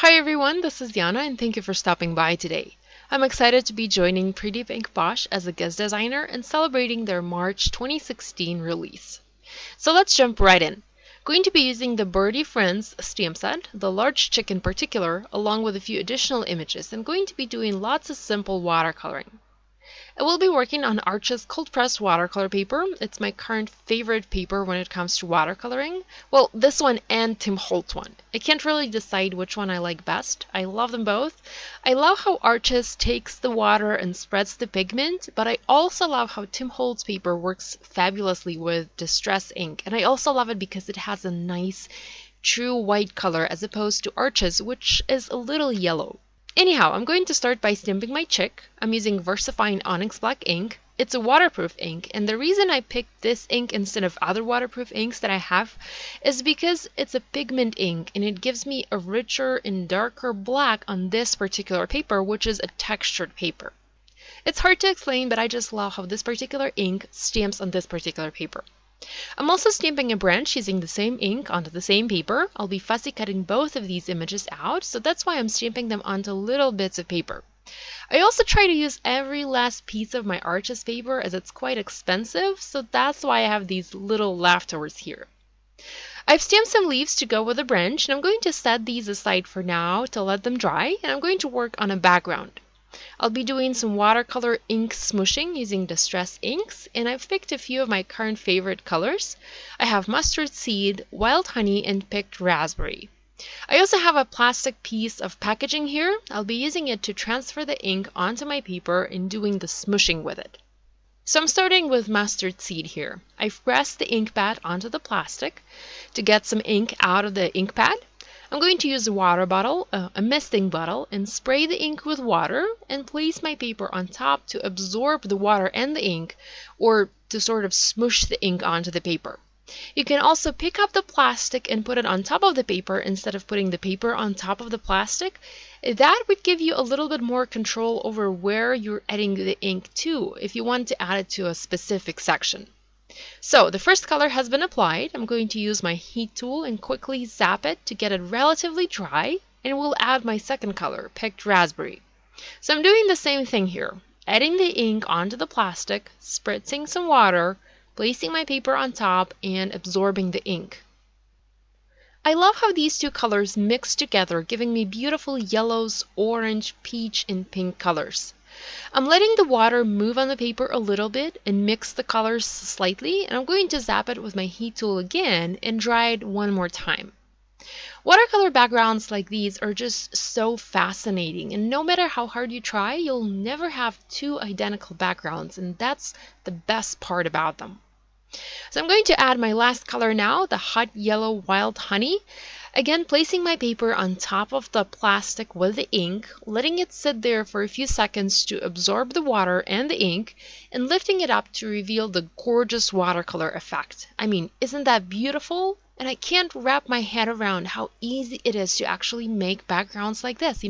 Hi everyone, this is Yana and thank you for stopping by today. I'm excited to be joining Pretty Pink Posh as a guest designer and celebrating their March 2016 release. So let's jump right in. Going to be using the Birdie Friends stamp set, the large chick in particular, along with a few additional images, and going to be doing lots of simple watercoloring. I will be working on Arch's cold pressed watercolor paper. It's my current favorite paper when it comes to watercoloring. Well, this one and Tim Holtz one. I can't really decide which one I like best. I love them both. I love how Arch's takes the water and spreads the pigment, but I also love how Tim Holtz paper works fabulously with distress ink. And I also love it because it has a nice true white color as opposed to Arch's, which is a little yellow. Anyhow, I'm going to start by stamping my chick. I'm using VersaFine Onyx Black ink. It's a waterproof ink, and the reason I picked this ink instead of other waterproof inks that I have is because it's a pigment ink and it gives me a richer and darker black on this particular paper, which is a textured paper. It's hard to explain, but I just love how this particular ink stamps on this particular paper. I'm also stamping a branch using the same ink onto the same paper. I'll be fussy cutting both of these images out, so that's why I'm stamping them onto little bits of paper. I also try to use every last piece of my Arches paper as it's quite expensive, so that's why I have these little leftovers here. I've stamped some leaves to go with the branch, and I'm going to set these aside for now to let them dry, and I'm going to work on a background. I'll be doing some watercolor ink smooshing using distress inks, and I've picked a few of my current favorite colors. I have mustard seed, wild honey, and picked raspberry. I also have a plastic piece of packaging here. I'll be using it to transfer the ink onto my paper and doing the smooshing with it. So I'm starting with mustard seed here. I've pressed the ink pad onto the plastic to get some ink out of the ink pad. I'm going to use a water bottle, a misting bottle, and spray the ink with water and place my paper on top to absorb the water and the ink, or to sort of smoosh the ink onto the paper. You can also pick up the plastic and put it on top of the paper instead of putting the paper on top of the plastic. That would give you a little bit more control over where you're adding the ink to if you want to add it to a specific section. So the first color has been applied. I'm going to use my heat tool and quickly zap it to get it relatively dry, and we'll add my second color, picked raspberry. So I'm doing the same thing here, adding the ink onto the plastic, spritzing some water, placing my paper on top, and absorbing the ink. I love how these two colors mix together, giving me beautiful yellows, orange, peach, and pink colors. I'm letting the water move on the paper a little bit and mix the colors slightly, and I'm going to zap it with my heat tool again and dry it one more time. Watercolor backgrounds like these are just so fascinating, and no matter how hard you try, you'll never have two identical backgrounds, and that's the best part about them. So I'm going to add my last color now, the hot yellow wild honey. Again, placing my paper on top of the plastic with the ink, letting it sit there for a few seconds to absorb the water and the ink, and lifting it up to reveal the gorgeous watercolor effect. I mean, isn't that beautiful? And I can't wrap my head around how easy it is to actually make backgrounds like this.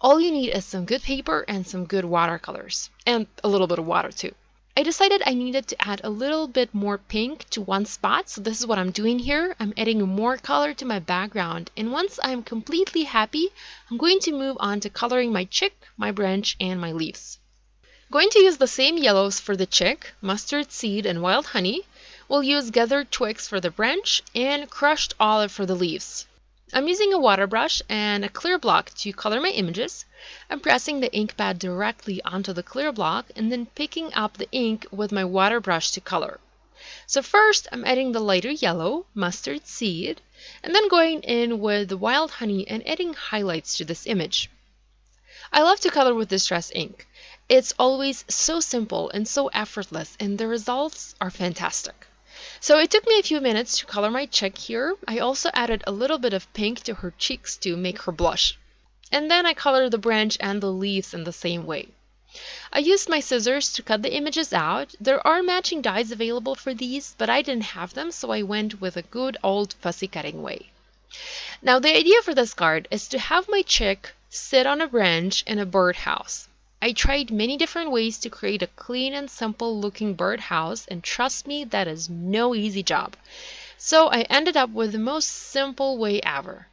All you need is some good paper and some good watercolors, and a little bit of water too. I decided I needed to add a little bit more pink to one spot, so this is what I'm doing here. I'm adding more color to my background, and once I'm completely happy, I'm going to move on to coloring my chick, my branch, and my leaves. I'm going to use the same yellows for the chick, mustard seed, and wild honey. We'll use gathered twigs for the branch, and crushed olive for the leaves. I'm using a water brush and a clear block to color my images. I'm pressing the ink pad directly onto the clear block and then picking up the ink with my water brush to color. So first I'm adding the lighter yellow, mustard seed, and then going in with the wild honey and adding highlights to this image. I love to color with distress ink. It's always so simple and so effortless, and the results are fantastic. So it took me a few minutes to color my chick here. I also added a little bit of pink to her cheeks to make her blush. And then I colored the branch and the leaves in the same way. I used my scissors to cut the images out. There are matching dies available for these, but I didn't have them, so I went with a good old fussy cutting way. Now the idea for this card is to have my chick sit on a branch in a birdhouse. I tried many different ways to create a clean and simple looking birdhouse, and trust me, that is no easy job. So I ended up with the most simple way ever.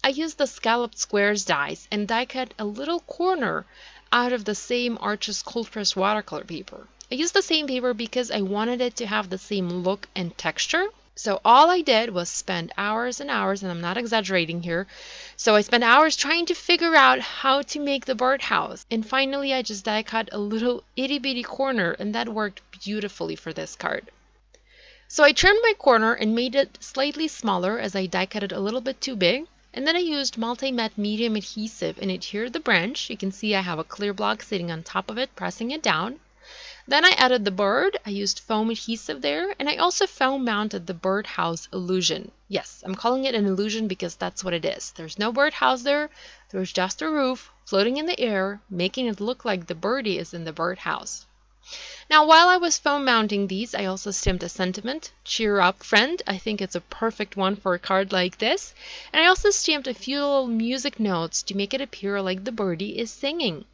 I used the scalloped squares dies and die cut a little corner out of the same Arches cold press watercolor paper. I used the same paper because I wanted it to have the same look and texture. So all I did was spend hours and hours, and I'm not exaggerating here. So I spent hours trying to figure out how to make the birdhouse. And finally I just die cut a little itty bitty corner, and that worked beautifully for this card. So I trimmed my corner and made it slightly smaller as I die cut it a little bit too big. And then I used multi-matte medium adhesive and adhered the branch. You can see I have a clear block sitting on top of it, pressing it down. Then I added the bird. I used foam adhesive there, and I also foam mounted the birdhouse illusion. Yes, I'm calling it an illusion because that's what it is. There's no birdhouse there. There's just a roof floating in the air, making it look like the birdie is in the birdhouse. Now, while I was foam mounting these, I also stamped a sentiment. Cheer up, friend. I think it's a perfect one for a card like this. And I also stamped a few little music notes to make it appear like the birdie is singing.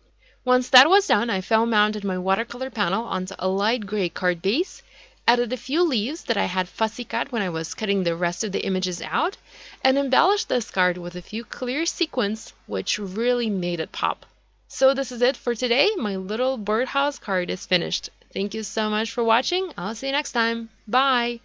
Once that was done, I foam mounted my watercolor panel onto a light gray card base, added a few leaves that I had fussy cut when I was cutting the rest of the images out, and embellished this card with a few clear sequins, which really made it pop. So this is it for today. My little birdhouse card is finished. Thank you so much for watching. I'll see you next time. Bye!